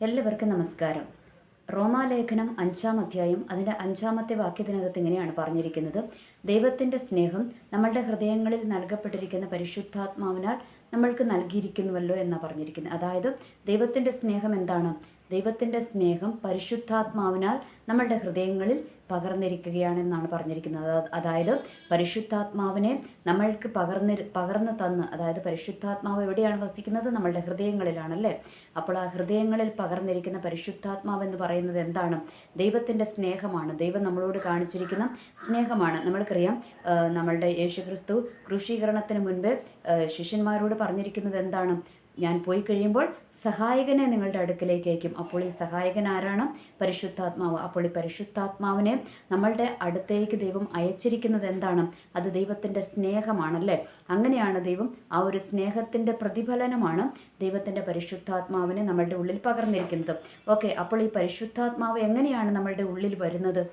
എല്ലാവർക്കും നമസ്കാരം. റോമാലേഖനം 5-ാം അധ്യായം അതിൻ്റെ 5-ാമത്തെ വാക്യത്തിനകത്ത് ഇങ്ങനെയാണ് പറഞ്ഞിരിക്കുന്നത്: ദൈവത്തിൻ്റെ സ്നേഹം നമ്മളുടെ ഹൃദയങ്ങളിൽ നൽകപ്പെട്ടിരിക്കുന്ന പരിശുദ്ധാത്മാവിനാൽ നമ്മൾക്ക് നൽകിയിരിക്കുന്നുവല്ലോ എന്നാണ് പറഞ്ഞിരിക്കുന്നത്. അതായത് ദൈവത്തിൻ്റെ സ്നേഹം എന്താണ്? ദൈവത്തിൻ്റെ സ്നേഹം പരിശുദ്ധാത്മാവിനാൽ നമ്മളുടെ ഹൃദയങ്ങളിൽ പകർന്നിരിക്കുകയാണെന്നാണ് പറഞ്ഞിരിക്കുന്നത്. അതായത് പരിശുദ്ധാത്മാവിനെ നമ്മൾക്ക് പകർന്ന് തന്ന്, അതായത് പരിശുദ്ധാത്മാവ് എവിടെയാണ് വസിക്കുന്നത്? നമ്മളുടെ ഹൃദയങ്ങളിലാണല്ലേ. അപ്പോൾ ആ ഹൃദയങ്ങളിൽ പകർന്നിരിക്കുന്ന പരിശുദ്ധാത്മാവ് എന്ന് പറയുന്നത് എന്താണ്? ദൈവത്തിൻ്റെ സ്നേഹമാണ്. ദൈവം നമ്മളോട് കാണിച്ചിരിക്കുന്ന സ്നേഹമാണ്. നമ്മൾക്കറിയാം, നമ്മളുടെ യേശുക്രിസ്തു ക്രൂശീകരണത്തിന് മുൻപ് ശിഷ്യന്മാരോട് പറഞ്ഞിരിക്കുന്നത് എന്താണ്? ഞാൻ പോയി കഴിയുമ്പോൾ സഹായകനെ നിങ്ങളുടെ അടുക്കലേക്ക് അയക്കും. അപ്പോൾ ഈ സഹായകൻ ആരാണ്? പരിശുദ്ധാത്മാവ്. അപ്പോൾ ഈ പരിശുദ്ധാത്മാവിനെ നമ്മളുടെ അടുത്തേക്ക് ദൈവം അയച്ചിരിക്കുന്നത് എന്താണ്? അത് ദൈവത്തിൻ്റെ സ്നേഹമാണല്ലേ. അങ്ങനെയാണ് ദൈവം, ആ ഒരു സ്നേഹത്തിൻ്റെ പ്രതിഫലനമാണ് ദൈവത്തിൻ്റെ പരിശുദ്ധാത്മാവിനെ നമ്മളുടെ ഉള്ളിൽ പകർന്നിരിക്കുന്നത്. ഓക്കെ, അപ്പോൾ ഈ പരിശുദ്ധാത്മാവ് എങ്ങനെയാണ് നമ്മളുടെ ഉള്ളിൽ വരുന്നത്?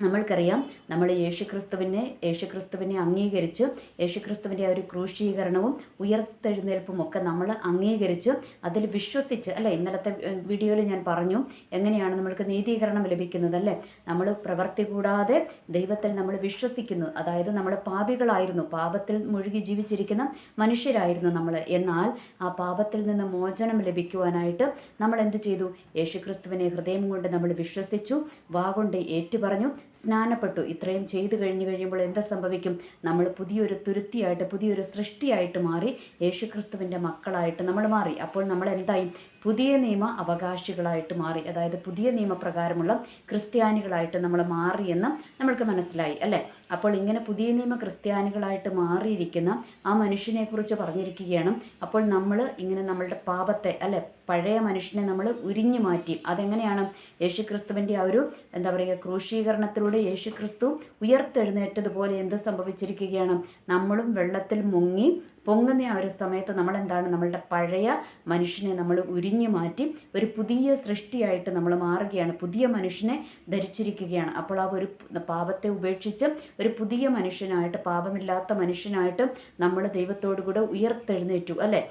നമ്മൾക്കറിയാം, നമ്മൾ യേശുക്രിസ്തുവിനെ അംഗീകരിച്ച് യേശുക്രിസ്തുവിൻ്റെ ആ ഒരു ക്രൂശീകരണവും ഉയർത്തെഴുന്നേൽപ്പും ഒക്കെ നമ്മൾ അംഗീകരിച്ച് അതിൽ വിശ്വസിച്ച്, അല്ലേ, ഇന്നലത്തെ വീഡിയോയിൽ ഞാൻ പറഞ്ഞു എങ്ങനെയാണ് നമ്മൾക്ക് നീതീകരണം ലഭിക്കുന്നത്, അല്ലേ. നമ്മൾ പ്രവൃത്തി കൂടാതെ ദൈവത്തിൽ നമ്മൾ വിശ്വസിക്കുന്നു. അതായത് നമ്മൾ പാപികളായിരുന്നു, പാപത്തിൽ മുഴുകി ജീവിച്ചിരിക്കുന്ന മനുഷ്യരായിരുന്നു നമ്മൾ. എന്നാൽ ആ പാപത്തിൽ നിന്ന് മോചനം ലഭിക്കുവാനായിട്ട് നമ്മൾ എന്ത് ചെയ്തു? യേശുക്രിസ്തുവിനെ ഹൃദയം കൊണ്ട് നമ്മൾ വിശ്വസിച്ചു, വാ കൊണ്ട് ഏറ്റുപറഞ്ഞു, സ്നാനപ്പെട്ടു. ഇത്രയും ചെയ്തു കഴിയുമ്പോൾ എന്താ സംഭവിക്കും? നമ്മൾ പുതിയൊരു തുരുത്തിയായിട്ട്, പുതിയൊരു സൃഷ്ടിയായിട്ട് മാറി, യേശുക്രിസ്തുവിൻ്റെ മക്കളായിട്ട് നമ്മൾ മാറി. അപ്പോൾ നമ്മൾ എന്തായി? പുതിയ നിയമ അവകാശികളായിട്ട് മാറി. അതായത് പുതിയ നിയമപ്രകാരമുള്ള ക്രിസ്ത്യാനികളായിട്ട് നമ്മൾ മാറിയെന്ന് നമ്മൾക്ക് മനസ്സിലായി, അല്ലേ. അപ്പോൾ ഇങ്ങനെ പുതിയ നിയമ ക്രിസ്ത്യാനികളായിട്ട് മാറിയിരിക്കുന്ന ആ മനുഷ്യനെക്കുറിച്ച് പറഞ്ഞിരിക്കുകയാണ്. അപ്പോൾ നമ്മൾ ഇങ്ങനെ നമ്മളുടെ പാപത്തെ, അല്ലെ, പഴയ മനുഷ്യനെ നമ്മൾ ഉരിഞ്ഞു മാറ്റി. അതെങ്ങനെയാണ്? യേശുക്രിസ്തുവിൻ്റെ ആ ഒരു എന്താ പറയുക, ക്രൂശീകരണത്തിലൂടെ യേശുക്രിസ്തു ഉയർത്തെഴുന്നേറ്റതുപോലെ എന്ത് സംഭവിച്ചിരിക്കുകയാണ്? നമ്മളും വെള്ളത്തിൽ മുങ്ങി പൊങ്ങുന്ന ആ ഒരു സമയത്ത് നമ്മൾ എന്താണ്? നമ്മളുടെ പഴയ മനുഷ്യനെ നമ്മൾ ഉരിഞ്ഞു മാറ്റി ഒരു പുതിയ സൃഷ്ടിയായിട്ട് നമ്മൾ മാറുകയാണ്. പുതിയ മനുഷ്യനെ ധരിച്ചിരിക്കുകയാണ്. അപ്പോൾ ആ ഒരു പാപത്തെ ഉപേക്ഷിച്ച് ഒരു പുതിയ മനുഷ്യനായിട്ട്, പാപമില്ലാത്ത മനുഷ്യനായിട്ട് നമ്മൾ ദൈവത്തോടു കൂടെ ഉയർത്തെഴുന്നേറ്റു, അല്ലേ.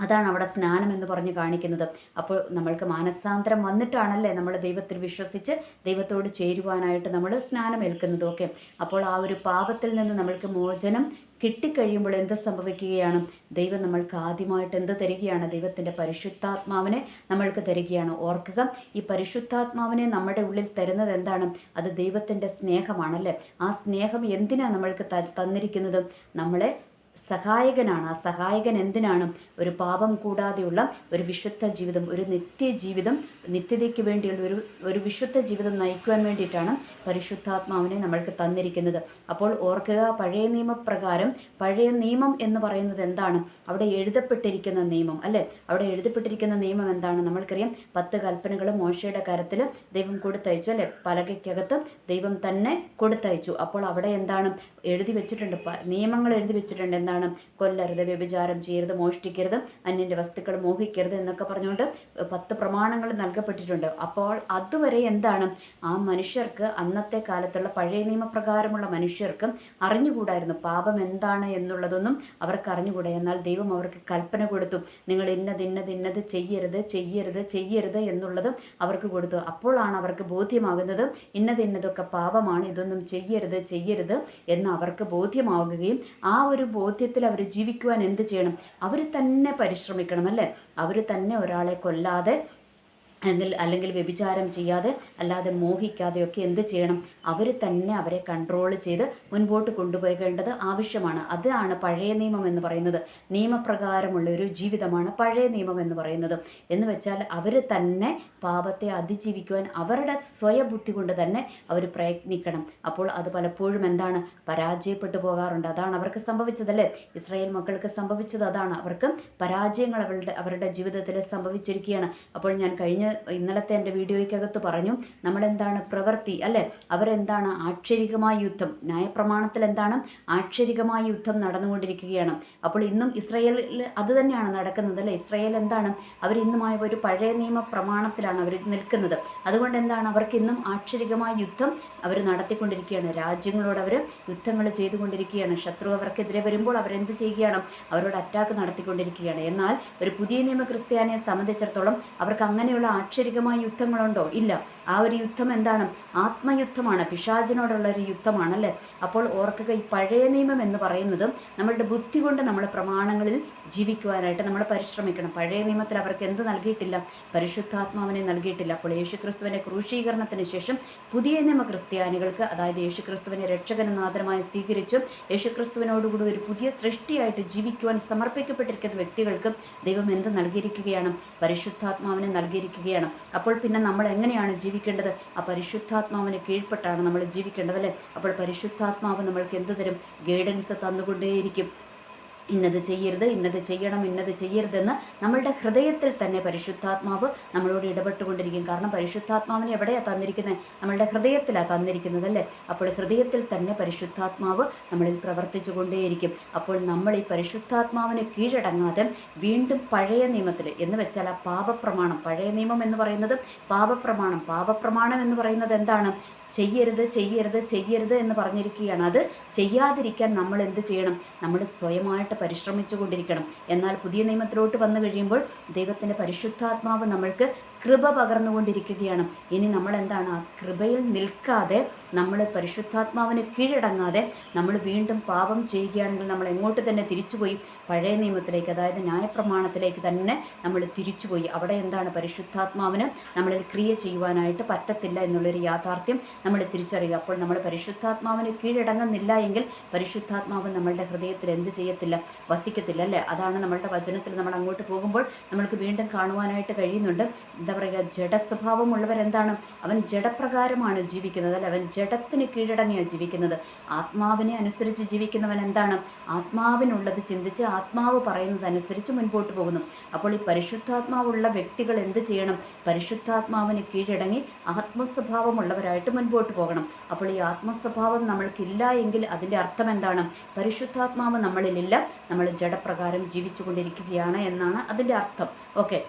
അതാണ് അവിടെ സ്നാനം എന്ന് പറഞ്ഞ് കാണിക്കുന്നത്. അപ്പോൾ നമ്മൾക്ക് മാനസാന്തരം വന്നിട്ടാണല്ലേ നമ്മൾ ദൈവത്തിൽ വിശ്വസിച്ച് ദൈവത്തോട് ചേരുവാനായിട്ട് നമ്മൾ സ്നാനം ഏൽക്കുന്നത്. ഓക്കെ, അപ്പോൾ ആ ഒരു പാപത്തിൽ നിന്ന് നമ്മൾക്ക് മോചനം കിട്ടിക്കഴിയുമ്പോൾ എന്ത് സംഭവിക്കുകയാണ്? ദൈവം നമ്മൾക്ക് ആദ്യമായിട്ട് എന്ത് തരികയാണ്? ദൈവത്തിൻ്റെ പരിശുദ്ധാത്മാവിനെ നമ്മൾക്ക് തരികയാണ്. ഓർക്കുക, ഈ പരിശുദ്ധാത്മാവിനെ നമ്മുടെ ഉള്ളിൽ തരുന്നത് എന്താണ്? അത് ദൈവത്തിൻ്റെ സ്നേഹമാണല്ലേ. ആ സ്നേഹം എന്തിനാണ് നമ്മൾക്ക് തന്നിരിക്കുന്നത്? നമ്മളെ സഹായകനാണ്. ആ സഹായകൻ എന്തിനാണ്? ഒരു പാപം കൂടാതെയുള്ള ഒരു വിശുദ്ധ ജീവിതം, ഒരു നിത്യജീവിതം, നിത്യതയ്ക്ക് വേണ്ടിയുള്ള ഒരു വിശുദ്ധ ജീവിതം നയിക്കുവാൻ വേണ്ടിയിട്ടാണ് പരിശുദ്ധാത്മാവിനെ നമ്മൾക്ക് തന്നിരിക്കുന്നത്. അപ്പോൾ ഓർക്കുക, പഴയ നിയമപ്രകാരം, പഴയ നിയമം എന്ന് പറയുന്നത് എന്താണ്? അവിടെ എഴുതപ്പെട്ടിരിക്കുന്ന നിയമം, അല്ലേ. അവിടെ എഴുതപ്പെട്ടിരിക്കുന്ന നിയമം എന്താണ്? നമ്മൾക്കറിയാം, 10 കൽപ്പനകൾ മോശയുടെ കരത്തിൽ ദൈവം കൊടുത്തയച്ചു, അല്ലേ. പലകയ്ക്കകത്ത് ദൈവം തന്നെ കൊടുത്തയച്ചു. അപ്പോൾ അവിടെ എന്താണ് എഴുതി വെച്ചിട്ടുണ്ട്? നിയമങ്ങൾ എഴുതി വെച്ചിട്ടുണ്ട്. എന്താണ്? കൊല്ലരുത്, വ്യഭിചാരം ചെയ്യരുത്, മോഷ്ടിക്കരുത്, അന്യൻ്റെ വസ്തുക്കൾ മോഹിക്കരുത് എന്നൊക്കെ പറഞ്ഞുകൊണ്ട് 10 പ്രമാണങ്ങൾ നൽകപ്പെട്ടിട്ടുണ്ട്. അപ്പോൾ അതുവരെ എന്താണ്? ആ മനുഷ്യർക്ക്, അന്നത്തെ കാലത്തുള്ള പഴയ നിയമപ്രകാരമുള്ള മനുഷ്യർക്ക് അറിഞ്ഞുകൂടായിരുന്നു പാപം എന്താണ് എന്നുള്ളതൊന്നും അവർക്ക് അറിഞ്ഞുകൂടാ. എന്നാൽ ദൈവം അവർക്ക് കൽപ്പന കൊടുത്തു, നിങ്ങൾ ഇന്നത് ചെയ്യരുത് എന്നുള്ളത് അവർക്ക് കൊടുത്തു. അപ്പോഴാണ് അവർക്ക് ബോധ്യമാകുന്നത് ഇന്നതൊക്കെ പാപമാണ്, ഇതൊന്നും ചെയ്യരുത് എന്ന് അവർക്ക് ബോധ്യമാവുകയും ആ ഒരു ബോധ്യത്തിൽ അവർ ജീവിക്കുവാൻ എന്ത് ചെയ്യണം? അവർ തന്നെ പരിശ്രമിക്കണം, അല്ലേ. അവർ തന്നെ ഒരാളെ കൊല്ലാതെ അല്ലെങ്കിൽ വ്യഭിചാരം ചെയ്യാതെ, അല്ലാതെ മോഹിക്കാതെയൊക്കെ എന്ത് ചെയ്യണം? അവർ തന്നെ അവരെ കൺട്രോൾ ചെയ്ത് മുൻപോട്ട് കൊണ്ടുപോകേണ്ടത് ആവശ്യമാണ്. അതാണ് പഴയ നിയമം എന്ന് പറയുന്നത്. നിയമപ്രകാരമുള്ള ഒരു ജീവിതമാണ് പഴയ നിയമം എന്ന് പറയുന്നത്. എന്ന് വെച്ചാൽ അവർ തന്നെ പാപത്തെ അതിജീവിക്കുവാൻ അവരുടെ സ്വയബുദ്ധി കൊണ്ട് തന്നെ അവർ പ്രയത്നിക്കണം. അപ്പോൾ അത് പലപ്പോഴും എന്താണ്? പരാജയപ്പെട്ടു പോകാറുണ്ട്. അതാണ് അവർക്ക് സംഭവിച്ചതല്ലേ. ഇസ്രായേൽ മക്കൾക്ക് സംഭവിച്ചത് അതാണ്. അവർക്ക് പരാജയങ്ങൾ അവരുടെ ജീവിതത്തിൽ സംഭവിച്ചിരിക്കുകയാണ്. അപ്പോൾ ഞാൻ കഴിഞ്ഞ ഇന്നലത്തെ എൻ്റെ വീഡിയോയ്ക്കകത്ത് പറഞ്ഞു, നമ്മളെന്താണ് പ്രവൃത്തി അല്ലേ, അവരെന്താണ് ആക്ഷരികമായ യുദ്ധം, ന്യായപ്രമാണത്തിൽ എന്താണ് ആക്ഷരികമായ യുദ്ധം നടന്നുകൊണ്ടിരിക്കുകയാണ്. അപ്പോൾ ഇന്നും ഇസ്രായേലിൽ അത് തന്നെയാണ് നടക്കുന്നത് അല്ലേ. ഇസ്രായേൽ എന്താണ്, അവരിന്നുമായ ഒരു പഴയ നിയമ പ്രമാണത്തിലാണ് അവർ നിൽക്കുന്നത്. അതുകൊണ്ട് എന്താണ്, അവർക്ക് ഇന്നും ആക്ഷരികമായ യുദ്ധം അവർ നടത്തിക്കൊണ്ടിരിക്കുകയാണ്. രാജ്യങ്ങളോട് അവർ യുദ്ധങ്ങൾ ചെയ്തുകൊണ്ടിരിക്കുകയാണ്. ശത്രു അവർക്കെതിരെ വരുമ്പോൾ അവരെന്ത് ചെയ്യുകയാണ്, അവരോട് അറ്റാക്ക് നടത്തിക്കൊണ്ടിരിക്കുകയാണ്. എന്നാൽ ഒരു പുതിയ നിയമ ക്രിസ്ത്യാനിയെ സംബന്ധിച്ചിടത്തോളം അവർക്ക് അങ്ങനെയുള്ള ആക്ഷരികമായ യുദ്ധങ്ങളുണ്ടോ? ഇല്ല. ആ ഒരു യുദ്ധം എന്താണ്, ആത്മയുദ്ധമാണ്, പിശാചിനോടുള്ള ഒരു യുദ്ധമാണല്ലേ. അപ്പോൾ ഓർക്കുക, ഈ പഴയ നിയമം എന്ന് പറയുന്നത് നമ്മളുടെ ബുദ്ധി കൊണ്ട് നമ്മൾ പ്രമാണങ്ങളിൽ ജീവിക്കുവാനായിട്ട് നമ്മൾ പരിശ്രമിക്കണം. പഴയ നിയമത്തിൽ അവർക്ക് എന്ത് നൽകിയിട്ടില്ല, പരിശുദ്ധാത്മാവിനെ നൽകിയിട്ടില്ല. അപ്പോൾ യേശുക്രിസ്തുവിൻ്റെ ക്രൂശീകരണത്തിന് ശേഷം പുതിയ നിയമ ക്രിസ്ത്യാനികൾക്ക്, അതായത് യേശുക്രിസ്തുവിനെ രക്ഷകനാഥനുമായി സ്വീകരിച്ചും യേശുക്രിസ്തുവിനോടുകൂടി ഒരു പുതിയ സൃഷ്ടിയായിട്ട് ജീവിക്കുവാൻ സമർപ്പിക്കപ്പെട്ടിരിക്കുന്ന വ്യക്തികൾക്ക് ദൈവം എന്ത് നൽകിയിരിക്കുകയാണ്, പരിശുദ്ധാത്മാവിനെ നൽകിയിരിക്കുകയാണ്. അപ്പോൾ പിന്നെ നമ്മൾ എങ്ങനെയാണ് ജീവിക്കേണ്ടത്, ആ പരിശുദ്ധാത്മാവിന് കീഴ്പ്പെട്ടാണ് നമ്മൾ ജീവിക്കേണ്ടത് അല്ലേ. അപ്പോൾ പരിശുദ്ധാത്മാവ് നമ്മൾക്ക് എന്ത് തരും, ഗൈഡൻസ് തന്നുകൊണ്ടേയിരിക്കും. ഇന്നത് ചെയ്യരുത്, ഇന്നത് ചെയ്യണം, ഇന്നത് ചെയ്യരുതെന്ന് നമ്മളുടെ ഹൃദയത്തിൽ തന്നെ പരിശുദ്ധാത്മാവ് നമ്മളോട് ഇടപെട്ടുകൊണ്ടിരിക്കും. കാരണം പരിശുദ്ധാത്മാവിനെ എവിടെയാണ് തന്നിരിക്കുന്നത്, നമ്മളുടെ ഹൃദയത്തിലാണ് തന്നിരിക്കുന്നത് അല്ലേ. അപ്പോൾ ഹൃദയത്തിൽ തന്നെ പരിശുദ്ധാത്മാവ് നമ്മളിൽ പ്രവർത്തിച്ചു കൊണ്ടേയിരിക്കും. അപ്പോൾ നമ്മൾ ഈ പരിശുദ്ധാത്മാവിന് കീഴടങ്ങാതെ വീണ്ടും പഴയ നിയമത്തിൽ എന്ന് വെച്ചാൽ ആ പാപപ്രമാണം, പഴയ നിയമം എന്ന് പറയുന്നത് പാപപ്രമാണം. പാപപ്രമാണം എന്ന് പറയുന്നത് എന്താണ്, ചെയ്യരുത് ചെയ്യരുത് ചെയ്യരുത് എന്ന് പറഞ്ഞിരിക്കുകയാണ്. അത് ചെയ്യാതിരിക്കാൻ നമ്മൾ എന്ത് ചെയ്യണം, നമ്മൾ സ്വയമായിട്ട് പരിശ്രമിച്ചു കൊണ്ടിരിക്കണം. എന്നാൽ പുതിയ നിയമത്തിലോട്ട് വന്നു കഴിയുമ്പോൾ ദൈവത്തിൻ്റെ പരിശുദ്ധാത്മാവ് നമ്മൾക്ക് കൃപ പകർന്നുകൊണ്ടിരിക്കുകയാണ്. ഇനി നമ്മൾ എന്താണ്, ആ കൃപയിൽ നിൽക്കാതെ, നമ്മൾ പരിശുദ്ധാത്മാവിന് കീഴടങ്ങാതെ നമ്മൾ വീണ്ടും പാപം ചെയ്യുകയാണെങ്കിൽ നമ്മൾ എങ്ങോട്ട് തന്നെ തിരിച്ചുപോയി, പഴയ നിയമത്തിലേക്ക്, അതായത് ന്യായപ്രമാണത്തിലേക്ക് തന്നെ നമ്മൾ തിരിച്ചുപോയി. അവിടെ എന്താണ്, പരിശുദ്ധാത്മാവിന് നമ്മളിൽ ക്രിയ ചെയ്യുവാനായിട്ട് പറ്റത്തില്ല എന്നുള്ളൊരു യാഥാർത്ഥ്യം നമ്മൾ തിരിച്ചറിയുക. അപ്പോൾ നമ്മൾ പരിശുദ്ധാത്മാവിന് കീഴടങ്ങുന്നില്ല എങ്കിൽ പരിശുദ്ധാത്മാവ് നമ്മളുടെ ഹൃദയത്തിൽ എന്ത് ചെയ്യത്തില്ല, വസിക്കത്തില്ല അല്ലേ. അതാണ് നമ്മളുടെ വചനത്തിൽ നമ്മൾ അങ്ങോട്ട് പോകുമ്പോൾ നമ്മൾക്ക് വീണ്ടും കാണുവാനായിട്ട് കഴിയുന്നുണ്ട്. എന്താ പറയുക, ജഡസ്വഭാവമുള്ളവരെന്താണ്, അവൻ ജഡപ്രകാരമാണ് ജീവിക്കുന്നത് അല്ലെ, അവൻ ജഡത്തിന് കീഴടങ്ങിയാണ് ജീവിക്കുന്നത്. ആത്മാവിനെ അനുസരിച്ച് ജീവിക്കുന്നവൻ എന്താണ്, ആത്മാവിനുള്ളത് ചിന്തിച്ച് ആത്മാവ് പറയുന്നതനുസരിച്ച് മുൻപോട്ട് പോകുന്നു. അപ്പോൾ ഈ പരിശുദ്ധാത്മാവുള്ള വ്യക്തികൾ എന്ത് ചെയ്യണം, പരിശുദ്ധാത്മാവിന് കീഴടങ്ങി ആത്മസ്വഭാവമുള്ളവരായിട്ട് മുൻപോട്ട് പോകണം. അപ്പോൾ ഈ ആത്മസ്വഭാവം നമ്മൾക്കില്ല എങ്കിൽ അതിൻ്റെ അർത്ഥം എന്താണ്, പരിശുദ്ധാത്മാവ് നമ്മളിലില്ല, നമ്മൾ ജഡപ്രകാരം ജീവിച്ചു കൊണ്ടിരിക്കുകയാണ് എന്നാണ് അതിൻ്റെ അർത്ഥം. ഓക്കെ.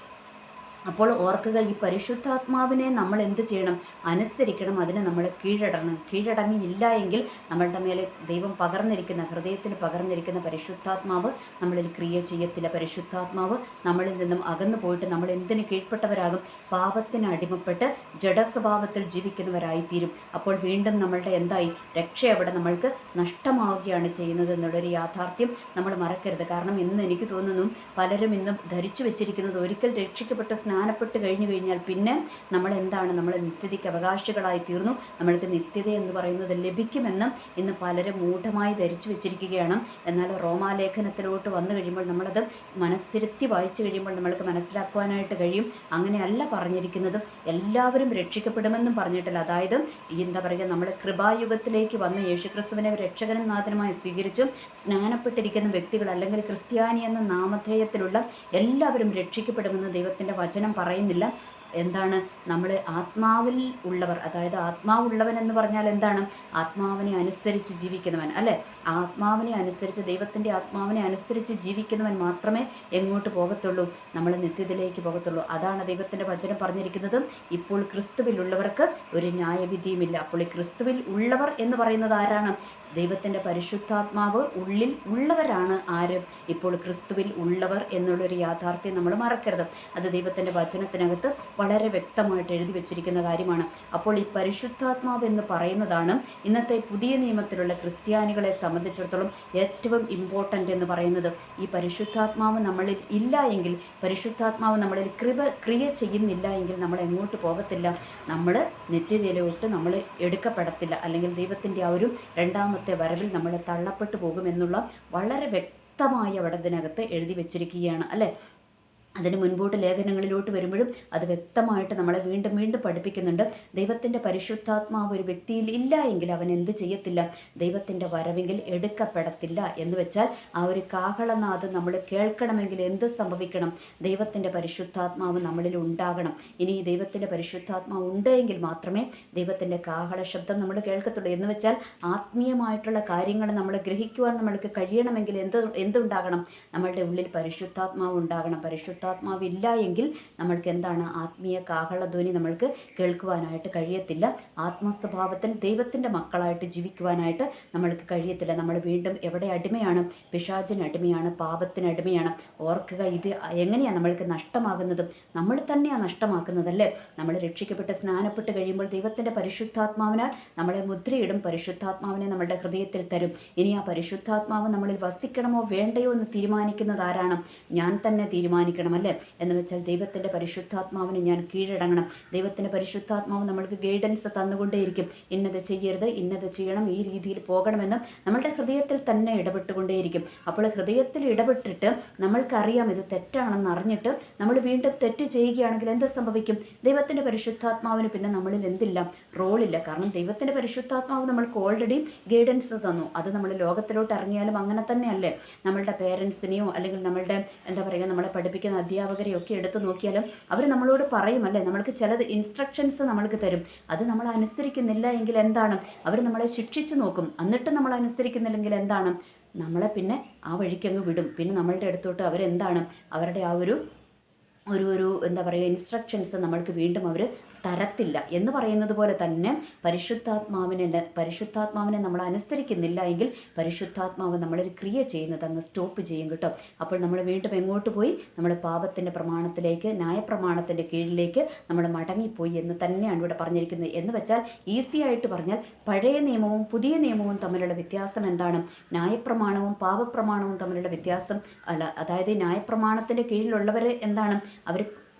അപ്പോൾ ഓർക്കുക, ഈ പരിശുദ്ധാത്മാവിനെ നമ്മൾ എന്ത് ചെയ്യണം, അനുസരിക്കണം, അതിന് നമ്മൾ കീഴടങ്ങണം. കീഴടങ്ങിയില്ല എങ്കിൽ നമ്മളുടെ മേലെ ദൈവം പകർന്നിരിക്കുന്ന, ഹൃദയത്തിൽ പകർന്നിരിക്കുന്ന പരിശുദ്ധാത്മാവ് നമ്മളിൽ ക്രിയ ചെയ്യത്തില്ല. പരിശുദ്ധാത്മാവ് നമ്മളിൽ നിന്നും അകന്നു പോയിട്ട് നമ്മൾ എന്തിന് കീഴ്പ്പെട്ടവരാകും, പാപത്തിന് അടിമപ്പെട്ട് ജഡസ്വഭാവത്തിൽ ജീവിക്കുന്നവരായിത്തീരും. അപ്പോൾ വീണ്ടും നമ്മളുടെ എന്തായി, രക്ഷ അവിടെ നമ്മൾക്ക് നഷ്ടമാവുകയാണ് ചെയ്യുന്നത് എന്നുള്ളൊരു യാഥാർത്ഥ്യം നമ്മൾ മറക്കരുത്. കാരണം ഇന്ന് എനിക്ക് തോന്നുന്നു പലരും ഇന്നും ധരിച്ചു വെച്ചിരിക്കുന്നത്, ഒരിക്കൽ രക്ഷിക്കപ്പെട്ട സ്നാനപ്പെട്ട് കഴിഞ്ഞാൽ പിന്നെ നമ്മൾ എന്താണ്, നമ്മൾ നിത്യതയ്ക്ക് അവകാശികളായി തീർന്നു, നമ്മൾക്ക് നിത്യത എന്ന് പറയുന്നത് ലഭിക്കുമെന്ന് ഇന്ന് പലരും മൂഢമായി ധരിച്ചു വെച്ചിരിക്കുകയാണ്. എന്നാൽ റോമാലേഖനത്തിലോട്ട് വന്നു കഴിയുമ്പോൾ നമ്മളത് മനസ്സിരുത്തി വായിച്ചു കഴിയുമ്പോൾ നമ്മൾക്ക് മനസ്സിലാക്കുവാനായിട്ട് കഴിയും. അങ്ങനെയല്ല പറഞ്ഞിരിക്കുന്നത്, എല്ലാവരും രക്ഷിക്കപ്പെടുമെന്നും പറഞ്ഞിട്ടില്ല. അതായത് എന്താ പറയുക, നമ്മൾ കൃപായുഗത്തിലേക്ക് വന്ന് യേശുക്രിസ്തുവിനെ രക്ഷകനും നാഥനുമായി സ്വീകരിച്ചും സ്നാനപ്പെട്ടിരിക്കുന്ന വ്യക്തികൾ അല്ലെങ്കിൽ ക്രിസ്ത്യാനി എന്ന നാമധേയത്തിലുള്ള എല്ലാവരും രക്ഷിക്കപ്പെടുമെന്ന് ദൈവത്തിൻ്റെ വചനം പറയുന്നില്ല. എന്താണ്, നമ്മൾ ആത്മാവിൽ ഉള്ളവർ, അതായത് ആത്മാവുള്ളവൻ എന്ന് പറഞ്ഞാൽ എന്താണ്, ആത്മാവിനെ അനുസരിച്ച് ജീവിക്കുന്നവൻ അല്ലേ. ആത്മാവിനെ അനുസരിച്ച്, ദൈവത്തിൻ്റെ ആത്മാവിനെ അനുസരിച്ച് ജീവിക്കുന്നവൻ മാത്രമേ എങ്ങോട്ട് പോകത്തുള്ളൂ, നമ്മൾ നിത്യത്തിലേക്ക് പോകത്തുള്ളൂ. അതാണ് ദൈവത്തിൻ്റെ വചനം പറഞ്ഞിരിക്കുന്നത്. ഇപ്പോൾ ക്രിസ്തുവിലുള്ളവർക്ക് ഒരു ന്യായവിധിയുമില്ല. അപ്പോൾ ഈ ക്രിസ്തുവിൽ ഉള്ളവർ എന്ന് പറയുന്നത് ആരാണ്, ദൈവത്തിൻ്റെ പരിശുദ്ധാത്മാവ് ഉള്ളിൽ ഉള്ളവരാണ് ആര്, ഇപ്പോൾ ക്രിസ്തുവിൽ ഉള്ളവർ എന്നുള്ളൊരു യാഥാർത്ഥ്യം നമ്മൾ മറക്കരുത്. അത് ദൈവത്തിൻ്റെ വചനത്തിനകത്ത് വളരെ വ്യക്തമായിട്ട് എഴുതി വെച്ചിരിക്കുന്ന കാര്യമാണ്. അപ്പോൾ ഈ പരിശുദ്ധാത്മാവ് എന്ന് പറയുന്നതാണ് ഇന്നത്തെ പുതിയ നിയമത്തിലുള്ള ക്രിസ്ത്യാനികളെ സംബന്ധിച്ചിടത്തോളം ഏറ്റവും ഇമ്പോർട്ടൻ്റ് എന്ന് പറയുന്നത്. ഈ പരിശുദ്ധാത്മാവ് നമ്മളിൽ ഇല്ല എങ്കിൽ, പരിശുദ്ധാത്മാവ് നമ്മളിൽ ക്രിയ ചെയ്യുന്നില്ല എങ്കിൽ നമ്മൾ എങ്ങോട്ട് പോകത്തില്ല, നമ്മൾ നിത്യതയിലോട്ട് നമ്മൾ എടുക്കപ്പെടത്തില്ല, അല്ലെങ്കിൽ ദൈവത്തിൻ്റെ ആ ഒരു രണ്ടാമത്തെ വരവിൽ നമ്മൾ തള്ളപ്പെട്ടു പോകുമെന്നുള്ള വളരെ വ്യക്തമായി അവിടെ ഇതിനകത്ത് എഴുതി വെച്ചിരിക്കുകയാണ് അല്ലേ. അതിന് മുൻപോട്ട് ലേഖനങ്ങളിലോട്ട് വരുമ്പോഴും അത് വ്യക്തമായിട്ട് നമ്മളെ വീണ്ടും വീണ്ടും പഠിപ്പിക്കുന്നുണ്ട്. ദൈവത്തിൻ്റെ പരിശുദ്ധാത്മാവ് ഒരു വ്യക്തിയിൽ ഇല്ല എങ്കിൽ അവൻ എന്ത് ചെയ്യത്തില്ല? ദൈവത്തിൻ്റെ വരവെങ്കിൽ എടുക്കപ്പെടത്തില്ല. എന്ന് വെച്ചാൽ ആ ഒരു കാഹളനാദം നമ്മൾ കേൾക്കണമെങ്കിൽ എന്ത് സംഭവിക്കണം? ദൈവത്തിൻ്റെ പരിശുദ്ധാത്മാവ് നമ്മളിൽ ഉണ്ടാകണം. ഇനി ഈ ദൈവത്തിൻ്റെ പരിശുദ്ധാത്മാവ് ഉണ്ട് എങ്കിൽ മാത്രമേ ദൈവത്തിൻ്റെ കാഹള ശബ്ദം നമ്മൾ കേൾക്കത്തുള്ളൂ. എന്ന് വെച്ചാൽ ആത്മീയമായിട്ടുള്ള കാര്യങ്ങൾ നമ്മൾ ഗ്രഹിക്കുവാൻ നമ്മൾക്ക് കഴിയണമെങ്കിൽ എന്തുണ്ടാകണം? നമ്മളുടെ ഉള്ളിൽ പരിശുദ്ധാത്മാവ് ഉണ്ടാകണം. പരിശുദ്ധാത്മാവില്ല എങ്കിൽ നമ്മൾക്ക് എന്താണ്? ആത്മീയ കാഹളധ്വനി നമ്മൾക്ക് കേൾക്കുവാനായിട്ട് കഴിയത്തില്ല. ആത്മസ്വഭാവത്തിൽ ദൈവത്തിൻ്റെ മക്കളായിട്ട് ജീവിക്കുവാനായിട്ട് നമ്മൾക്ക് കഴിയത്തില്ല. നമ്മൾ വീണ്ടും എവിടെ അടിമയാണ്? പിശാചിന് അടിമയാണ്, പാപത്തിന് അടിമയാണ്. ഓർക്കുക, ഇത് എങ്ങനെയാണ് നമ്മൾക്ക് നഷ്ടമാകുന്നത്? നമ്മൾ തന്നെയാണ് നഷ്ടമാക്കുന്നതല്ലേ? നമ്മൾ രക്ഷിക്കപ്പെട്ട് സ്നാനപ്പെട്ട് കഴിയുമ്പോൾ ദൈവത്തിൻ്റെ പരിശുദ്ധാത്മാവിനാൽ നമ്മളെ മുദ്രയിടും. പരിശുദ്ധാത്മാവിനെ നമ്മളുടെ ഹൃദയത്തിൽ തരും. ഇനി ആ പരിശുദ്ധാത്മാവ് നമ്മളിൽ വസിക്കണമോ വേണ്ടയോ എന്ന് തീരുമാനിക്കുന്നത് ആരാണ്? ഞാൻ തന്നെ തീരുമാനിക്കണം, അല്ലേ? എന്ന് വെച്ചാൽ ദൈവത്തിൻ്റെ പരിശുദ്ധാത്മാവിന് ഞാൻ കീഴടങ്ങണം. ദൈവത്തിൻ്റെ പരിശുദ്ധാത്മാവ് നമ്മൾക്ക് ഗൈഡൻസ് തന്നുകൊണ്ടേയിരിക്കും. ഇന്നത് ചെയ്യരുത്, ഇന്നത് ചെയ്യണം, ഈ രീതിയിൽ പോകണമെന്ന് നമ്മളുടെ ഹൃദയത്തിൽ തന്നെ ഇടപെട്ടുകൊണ്ടേയിരിക്കും. അപ്പോൾ ഹൃദയത്തിൽ ഇടപെട്ടിട്ട് നമ്മൾക്കറിയാം ഇത് തെറ്റാണെന്ന് അറിഞ്ഞിട്ട് നമ്മൾ വീണ്ടും തെറ്റ് ചെയ്യുകയാണെങ്കിൽ എന്ത് സംഭവിക്കും? ദൈവത്തിൻ്റെ പരിശുദ്ധാത്മാവിന് പിന്നെ നമ്മളിൽ എന്തില്ല? റോളില്ല. കാരണം ദൈവത്തിൻ്റെ പരിശുദ്ധാത്മാവ് നമ്മൾക്ക് ഓൾറെഡി ഗൈഡൻസ് തന്നു. അത് നമ്മൾ ലോകത്തിലോട്ട് ഇറങ്ങിയാലും അങ്ങനെ തന്നെയല്ലേ? നമ്മളുടെ പേരൻസിനെയോ അല്ലെങ്കിൽ നമ്മളുടെ എന്താ പറയുക, നമ്മളെ പഠിപ്പിക്കുന്ന അധ്യാപകരെയൊക്കെ എടുത്തു നോക്കിയാലും അവർ നമ്മളോട് പറയുമല്ലേ, നമ്മൾക്ക് ചിലത് ഇൻസ്ട്രക്ഷൻസ് നമ്മൾക്ക് തരും. അത് നമ്മൾ അനുസരിക്കുന്നില്ല എങ്കിൽ എന്താണ്? അവർ നമ്മളെ ശിക്ഷിച്ചു നോക്കും. എന്നിട്ട് നമ്മൾ അനുസരിക്കുന്നില്ലെങ്കിൽ എന്താണ്? നമ്മളെ പിന്നെ ആ വഴിക്കങ്ങ് വിടും. പിന്നെ നമ്മളുടെ അടുത്തോട്ട് അവരെന്താണ്? അവരുടെ ആ ഒരു എന്താ പറയുക, ഇൻസ്ട്രക്ഷൻസ് നമ്മൾക്ക് വീണ്ടും അവർ തരത്തില്ല. എന്ന് പറയുന്നത് പോലെ തന്നെ പരിശുദ്ധാത്മാവിനെ നമ്മൾ അനുസരിക്കുന്നില്ല എങ്കിൽ പരിശുദ്ധാത്മാവ് നമ്മളൊരു ക്രിയ ചെയ്യുന്നത് അങ്ങ് സ്റ്റോപ്പ് ചെയ്യും കേട്ടോ. അപ്പോൾ നമ്മൾ വീണ്ടും എങ്ങോട്ട് പോയി? നമ്മൾ പാപത്തിൻ്റെ പ്രമാണത്തിലേക്ക്, ന്യായപ്രമാണത്തിൻ്റെ കീഴിലേക്ക് നമ്മൾ മടങ്ങിപ്പോയി എന്ന് തന്നെയാണ് ഇവിടെ പറഞ്ഞിരിക്കുന്നത്. എന്ന് വെച്ചാൽ ഈസി ആയിട്ട് പറഞ്ഞാൽ പഴയ നിയമവും പുതിയ നിയമവും തമ്മിലുള്ള വ്യത്യാസം എന്താണ്? ന്യായപ്രമാണവും പാപപ്രമാണവും തമ്മിലുള്ള വ്യത്യാസം അതായത് ന്യായപ്രമാണത്തിൻ്റെ കീഴിലുള്ളവർ എന്താണ്?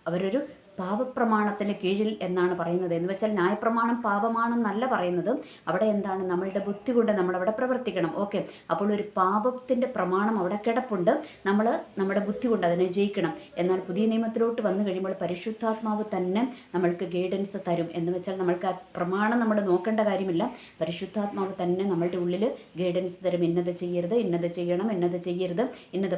അവരൊരു പാപപ്രമാണത്തിന് കീഴിൽ എന്നാണ് പറയുന്നത്. എന്ന് വെച്ചാൽ ന്യായപ്രമാണം പാപമാണെന്നല്ല പറയുന്നത്. അവിടെ എന്താണ്? നമ്മളുടെ ബുദ്ധി കൊണ്ട് നമ്മളവിടെ പ്രവർത്തിക്കണം. ഓക്കെ, അപ്പോൾ ഒരു പാപത്തിൻ്റെ പ്രമാണം അവിടെ കിടപ്പുണ്ട്. നമ്മൾ നമ്മുടെ ബുദ്ധി കൊണ്ട് അതിനെ ജയിക്കണം. എന്നാൽ പുതിയ നിയമത്തിലോട്ട് വന്നു കഴിയുമ്പോൾ പരിശുദ്ധാത്മാവ് തന്നെ നമ്മൾക്ക് ഗൈഡൻസ് തരും. എന്ന് വെച്ചാൽ നമ്മൾക്ക് ആ പ്രമാണം നമ്മൾ നോക്കേണ്ട കാര്യമില്ല. പരിശുദ്ധാത്മാവ് തന്നെ നമ്മളുടെ ഉള്ളിൽ ഗൈഡൻസ് തരും. ഇന്നത് ചെയ്യരുത്, ഇന്നത് ചെയ്യണം, ഇന്നത് ചെയ്യരുത്, ഇന്നത്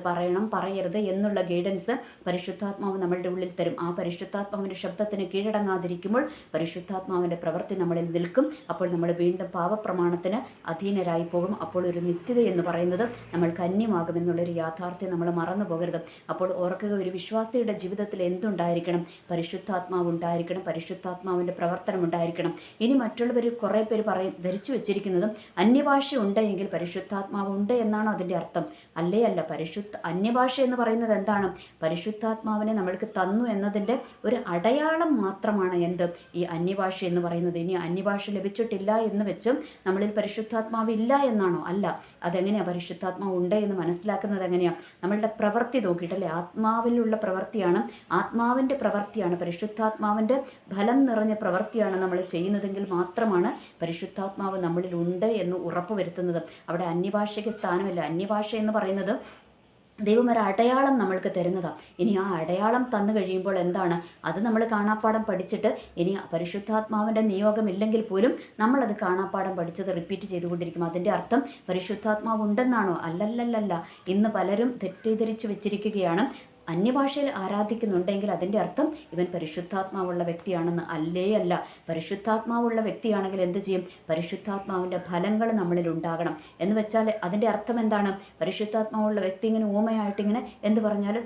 പറയരുത് എന്നുള്ള ഗൈഡൻസ് പരിശുദ്ധാത്മാവ് നമ്മളുടെ ഉള്ളിൽ തരും. ആ പരിശുദ്ധാത്മാവിൻ്റെ ശബ്ദത്തിന് കീഴടങ്ങാതിരിക്കുമ്പോൾ പരിശുദ്ധാത്മാവിൻ്റെ പ്രവൃത്തി നമ്മളിൽ നിൽക്കും. അപ്പോൾ നമ്മൾ വീണ്ടും പാപപ്രമാണത്തിന് അധീനരായി പോകും. അപ്പോൾ ഒരു നിത്യത എന്ന് പറയുന്നത് നമ്മൾക്ക് അന്യമാകുമെന്നുള്ളൊരു യാഥാർത്ഥ്യം നമ്മൾ മറന്നു പോകരുത്. അപ്പോൾ ഓർക്കുക, ഒരു വിശ്വാസിയുടെ ജീവിതത്തിൽ എന്തുണ്ടായിരിക്കണം? പരിശുദ്ധാത്മാവ് ഉണ്ടായിരിക്കണം. പരിശുദ്ധാത്മാവിൻ്റെ പ്രവർത്തനം ഉണ്ടായിരിക്കണം. ഇനി മറ്റുള്ളവർ കുറേ പേര് ധരിച്ചു വെച്ചിരിക്കുന്നതും അന്യഭാഷ ഉണ്ടെങ്കിൽ പരിശുദ്ധാത്മാവ് ഉണ്ട് എന്നാണോ അതിൻ്റെ അർത്ഥം? അല്ല. അന്യഭാഷ എന്ന് പറയുന്നത് എന്താണ്? പരിശുദ്ധാത്മാവിനെ നമ്മൾക്ക് തന്നു എന്നതിൻ്റെ ഒരു അടയാളം മാത്രമാണ് എന്ത്? ഈ അന്യഭാഷ എന്ന് പറയുന്നത്. ഇനി അന്യഭാഷ ലഭിച്ചിട്ടില്ല എന്ന് വെച്ചും നമ്മളിൽ പരിശുദ്ധാത്മാവ് ഇല്ല എന്നാണോ? അല്ല. അതെങ്ങനെയാണ് പരിശുദ്ധാത്മാവ് ഉണ്ട് എന്ന് മനസ്സിലാക്കുന്നത്? എങ്ങനെയാണ്? നമ്മളുടെ പ്രവൃത്തി നോക്കിയിട്ടല്ലേ? ആത്മാവിലുള്ള പ്രവൃത്തിയാണ്, ആത്മാവിൻ്റെ പ്രവൃത്തിയാണ്, പരിശുദ്ധാത്മാവിൻ്റെ ഫലം നിറഞ്ഞ പ്രവൃത്തിയാണ് നമ്മൾ ചെയ്യുന്നതെങ്കിൽ മാത്രമാണ് പരിശുദ്ധാത്മാവ് നമ്മളിൽ ഉണ്ട് എന്ന് ഉറപ്പ് വരുത്തുന്നത്. അവിടെ അന്യഭാഷയ്ക്ക് സ്ഥാനമില്ല. അന്യഭാഷ എന്ന് പറയുന്നത് ദൈവം ഒരു അടയാളം നമ്മൾക്ക് തരുന്നതാണ്. ഇനി ആ അടയാളം തന്നു കഴിയുമ്പോൾ എന്താണ്? അത് നമ്മൾ കാണാപ്പാഠം പഠിച്ചിട്ട് ഇനി പരിശുദ്ധാത്മാവിൻ്റെ നിയോഗമില്ലെങ്കിൽ പോലും നമ്മളത് കാണാപ്പാഠം പഠിച്ചത് റിപ്പീറ്റ് ചെയ്തുകൊണ്ടിരിക്കും. അതിൻ്റെ അർത്ഥം പരിശുദ്ധാത്മാവ് ഉണ്ടെന്നാണോ? അല്ലല്ലല്ല. ഇന്ന് പലരും തെറ്റിദ്ധരിച്ച് വെച്ചിരിക്കുകയാണ്. അന്യഭാഷയിൽ ആരാധിക്കുന്നുണ്ടെങ്കിൽ അതിൻ്റെ അർത്ഥം ഇവൻ പരിശുദ്ധാത്മാവുള്ള വ്യക്തിയാണെന്ന്. അല്ല. പരിശുദ്ധാത്മാവുള്ള വ്യക്തിയാണെങ്കിൽ എന്ത് ചെയ്യും? പരിശുദ്ധാത്മാവിൻ്റെ ഫലങ്ങൾ നമ്മളിൽ ഉണ്ടാകണം. എന്ന് വെച്ചാൽ അതിൻ്റെ അർത്ഥം എന്താണ്? പരിശുദ്ധാത്മാവുള്ള വ്യക്തി ഇങ്ങനെ ഊമയായിട്ടിങ്ങനെ എന്ത് പറഞ്ഞാലും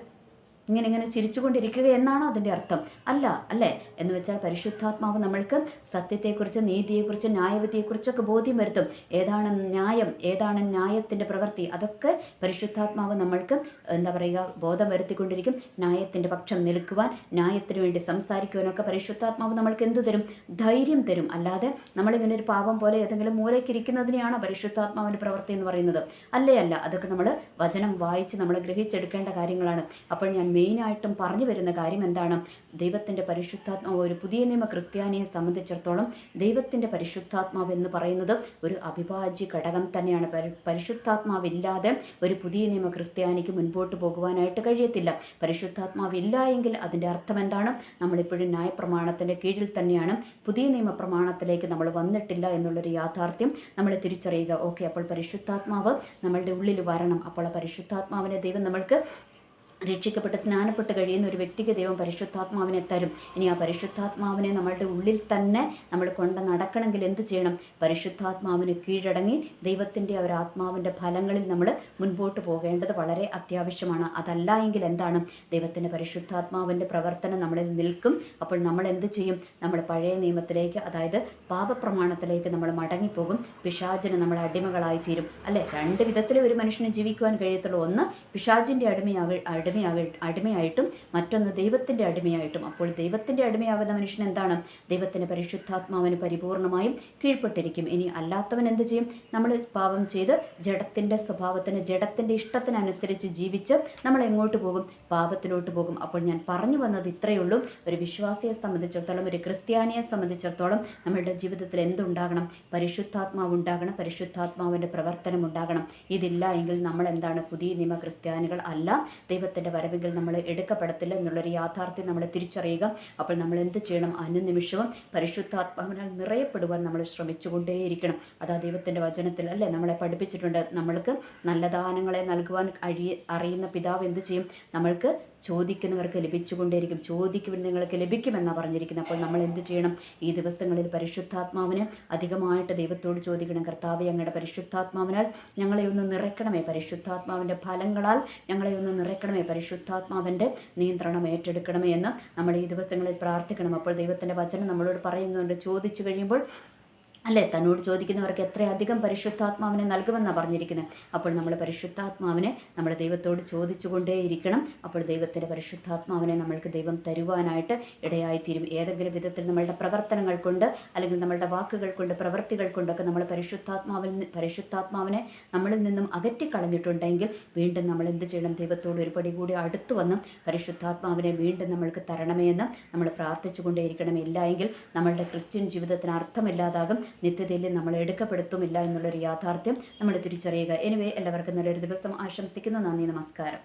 ഇങ്ങനെ ചിരിച്ചുകൊണ്ടിരിക്കുക എന്നാണോ അതിൻ്റെ അർത്ഥം? അല്ലേ? എന്ന് വെച്ചാൽ പരിശുദ്ധാത്മാവ് നമ്മൾക്ക് സത്യത്തെക്കുറിച്ച്, നീതിയെക്കുറിച്ച്, ന്യായവിധിയെക്കുറിച്ചൊക്കെ ബോധ്യം വരുത്തും. ഏതാണ് ന്യായം, ഏതാണ് ന്യായത്തിൻ്റെ പ്രവൃത്തി, അതൊക്കെ പരിശുദ്ധാത്മാവ് നമ്മൾക്ക് എന്താ പറയുക, ബോധം വരുത്തിക്കൊണ്ടിരിക്കും. ന്യായത്തിൻ്റെ പക്ഷം നിൽക്കുവാൻ, ന്യായത്തിന് വേണ്ടി സംസാരിക്കുവാനൊക്കെ പരിശുദ്ധാത്മാവ് നമ്മൾക്ക് എന്ത് തരും? ധൈര്യം തരും. അല്ലാതെ നമ്മളിങ്ങനെ ഒരു പാപം പോലെ ഏതെങ്കിലും മൂലയ്ക്കിരിക്കുന്നതിനെയാണോ പരിശുദ്ധാത്മാവിൻ്റെ പ്രവൃത്തി എന്ന് പറയുന്നത്? അല്ല. അതൊക്കെ നമ്മൾ വചനം വായിച്ച് നമ്മൾ ഗ്രഹിച്ചെടുക്കേണ്ട കാര്യങ്ങളാണ്. അപ്പോൾ ഞാൻ മെയിനായിട്ടും പറഞ്ഞു വരുന്ന കാര്യം എന്താണ്? ദൈവത്തിൻ്റെ പരിശുദ്ധാത്മാവ് ഒരു പുതിയ നിയമ ക്രിസ്ത്യാനിയെ സംബന്ധിച്ചിടത്തോളം ദൈവത്തിൻ്റെ പരിശുദ്ധാത്മാവ് എന്ന് പറയുന്നത് ഒരു അവിഭാജ്യ ഘടകം തന്നെയാണ്. പരിശുദ്ധാത്മാവില്ലാതെ ഒരു പുതിയ നിയമ ക്രിസ്ത്യാനിക്ക് മുൻപോട്ട് പോകുവാനായിട്ട് കഴിയത്തില്ല. പരിശുദ്ധാത്മാവില്ല എങ്കിൽ അതിൻ്റെ അർത്ഥം എന്താണ്? നമ്മളിപ്പോഴും ന്യായപ്രമാണത്തിൻ്റെ കീഴിൽ തന്നെയാണ്. പുതിയ നിയമ പ്രമാണത്തിലേക്ക് നമ്മൾ വന്നിട്ടില്ല എന്നുള്ളൊരു യാഥാർത്ഥ്യം നമ്മൾ തിരിച്ചറിയുക. ഓക്കെ, അപ്പോൾ പരിശുദ്ധാത്മാവ് നമ്മളുടെ ഉള്ളിൽ വരണം. അപ്പോൾ ആ പരിശുദ്ധാത്മാവിനെ ദൈവം നമ്മൾക്ക് രക്ഷിക്കപ്പെട്ട് സ്നാനപ്പെട്ട് കഴിയുന്ന ഒരു വ്യക്തിക്ക് ദൈവം പരിശുദ്ധാത്മാവിനെ തരും. ഇനി ആ പരിശുദ്ധാത്മാവിനെ നമ്മളുടെ ഉള്ളിൽ തന്നെ നമ്മൾ കൊണ്ട് നടക്കണമെങ്കിൽ എന്ത് ചെയ്യണം? പരിശുദ്ധാത്മാവിന് കീഴടങ്ങി ദൈവത്തിൻ്റെ ഒരു ആത്മാവിൻ്റെ ഫലങ്ങളിൽ നമ്മൾ മുൻപോട്ട് പോകേണ്ടത് വളരെ അത്യാവശ്യമാണ്. അതല്ല എങ്കിൽ എന്താണ്? ദൈവത്തിൻ്റെ പരിശുദ്ധാത്മാവിൻ്റെ പ്രവർത്തനം നമ്മളിൽ നിൽക്കും. അപ്പോൾ നമ്മൾ എന്ത് ചെയ്യും? നമ്മൾ പഴയ നിയമത്തിലേക്ക്, അതായത് പാപപ്രമാണത്തിലേക്ക് നമ്മൾ മടങ്ങിപ്പോകും. പിശാചിന് നമ്മൾ അടിമകളായിത്തീരും. അല്ലേ? രണ്ട് വിധത്തിലേ ഒരു മനുഷ്യന് ജീവിക്കുവാൻ കഴിയത്തുള്ളൂ. ഒന്ന് പിശാചിൻ്റെ അടിമയായിട്ടും മറ്റൊന്ന് ദൈവത്തിൻ്റെ അടിമയായിട്ടും. അപ്പോൾ ദൈവത്തിൻ്റെ അടിമയാകുന്ന മനുഷ്യൻ എന്താണ്? ദൈവത്തിൻ്റെ പരിശുദ്ധാത്മാവിന് പരിപൂർണമായും കീഴ്പ്പെട്ടിരിക്കും. ഇനി അല്ലാത്തവൻ എന്ത് ചെയ്യും? നമ്മൾ പാപം ചെയ്ത് ജഡത്തിൻ്റെ സ്വഭാവത്തിന്, ജഡത്തിൻ്റെ ഇഷ്ടത്തിനനുസരിച്ച് ജീവിച്ച് നമ്മൾ എങ്ങോട്ട് പോകും? പാപത്തിലോട്ട് പോകും. അപ്പോൾ ഞാൻ പറഞ്ഞു വന്നത് ഇത്രയേ ഉള്ളൂ. ഒരു വിശ്വാസിയെ സംബന്ധിച്ചിടത്തോളം, ഒരു ക്രിസ്ത്യാനിയെ സംബന്ധിച്ചിടത്തോളം നമ്മളുടെ ജീവിതത്തിൽ എന്തുണ്ടാകണം? പരിശുദ്ധാത്മാവ് ഉണ്ടാകണം, പരിശുദ്ധാത്മാവിൻ്റെ പ്രവർത്തനം ഉണ്ടാകണം. ഇതില്ല എങ്കിൽ നമ്മൾ എന്താണ്? പുതിയ നിയമ ക്രിസ്ത്യാനികൾ അല്ല. ദൈവത്തിൻ്റെ വരവെങ്കിൽ നമ്മൾ എടുക്കപ്പെടത്തില്ല എന്നുള്ളൊരു യാഥാർത്ഥ്യം നമ്മൾ തിരിച്ചറിയുക. അപ്പോൾ നമ്മൾ എന്ത് ചെയ്യണം? അനുനിമിഷവും പരിശുദ്ധാത്മാവിനാൽ നിറയപ്പെടുവാൻ നമ്മൾ ശ്രമിച്ചുകൊണ്ടേയിരിക്കണം. അതാ ദൈവത്തിൻ്റെ വചനത്തിൽ അല്ലേ നമ്മളെ പഠിപ്പിച്ചിട്ടുണ്ട്. നമ്മൾക്ക് നല്ല ദാനങ്ങളെ നൽകുവാൻ അറിയുന്ന പിതാവ് എന്ത് ചെയ്യും? നമ്മൾക്ക് ചോദിക്കുന്നവർക്ക് ലഭിച്ചുകൊണ്ടേയിരിക്കും. ചോദിക്കുവിൻ നിങ്ങൾക്ക് ലഭിക്കുമെന്നാണ് പറഞ്ഞിരിക്കുന്നത്. അപ്പോൾ നമ്മൾ എന്ത് ചെയ്യണം? ഈ ദിവസങ്ങളിൽ പരിശുദ്ധാത്മാവിന് അധികമായിട്ട് ദൈവത്തോട് ചോദിക്കണം. കർത്താവേ, അങ്ങയുടെ പരിശുദ്ധാത്മാവിനാൽ ഞങ്ങളെ ഒന്ന് നിറയ്ക്കണമേ, പരിശുദ്ധാത്മാവിൻ്റെ ഫലങ്ങളാൽ ഞങ്ങളെ ഒന്ന് നിറയ്ക്കണമേ, പരിശുദ്ധാത്മാവിൻ്റെ നിയന്ത്രണം ഏറ്റെടുക്കണമേ എന്ന് നമ്മൾ ഈ ദിവസങ്ങളിൽ പ്രാർത്ഥിക്കണം. അപ്പോൾ ദൈവത്തിൻ്റെ വചനം നമ്മളോട് പറയുന്നുണ്ട്, ചോദിച്ചു കഴിയുമ്പോൾ അല്ലേ, തന്നോട് ചോദിക്കുന്നവർക്ക് എത്രയധികം പരിശുദ്ധാത്മാവിനെ നൽകുമെന്നാണ് പറഞ്ഞിരിക്കുന്നത്. അപ്പോൾ നമ്മൾ പരിശുദ്ധാത്മാവിനെ നമ്മൾ ദൈവത്തോട് ചോദിച്ചുകൊണ്ടേയിരിക്കണം. അപ്പോൾ ദൈവത്തിൻ്റെ പരിശുദ്ധാത്മാവിനെ നമ്മൾക്ക് ദൈവം തരുവാനായിട്ട് ഇടയായിത്തീരും. ഏതെങ്കിലും വിധത്തിൽ നമ്മളുടെ പ്രവർത്തനങ്ങൾ കൊണ്ട്, അല്ലെങ്കിൽ നമ്മളുടെ വാക്കുകൾ കൊണ്ട്, പ്രവൃത്തികൾ കൊണ്ടൊക്കെ നമ്മൾ പരിശുദ്ധാത്മാവിനെ നമ്മളിൽ നിന്നും അകറ്റിക്കളഞ്ഞിട്ടുണ്ടെങ്കിൽ വീണ്ടും നമ്മൾ എന്ത് ചെയ്യണം? ദൈവത്തോട് ഒരു പടി കൂടി അടുത്തു വന്നും പരിശുദ്ധാത്മാവിനെ വീണ്ടും നമ്മൾക്ക് തരണമേ എന്ന് നമ്മൾ പ്രാർത്ഥിച്ചുകൊണ്ടേയിരിക്കണം. ഇല്ല എങ്കിൽ നമ്മളുടെ ക്രിസ്ത്യൻ ജീവിതത്തിന് അർത്ഥമില്ലാതാകും, നിത്യതയിൽ നമ്മൾ എടുക്കപ്പെടുത്തുമില്ല എന്നുള്ളൊരു യാഥാർത്ഥ്യം നമ്മൾ തിരിച്ചറിയുക. എനിവേ, എല്ലാവർക്കും നല്ലൊരു ദിവസം ആശംസിക്കുന്നു. നന്ദി, നമസ്കാരം.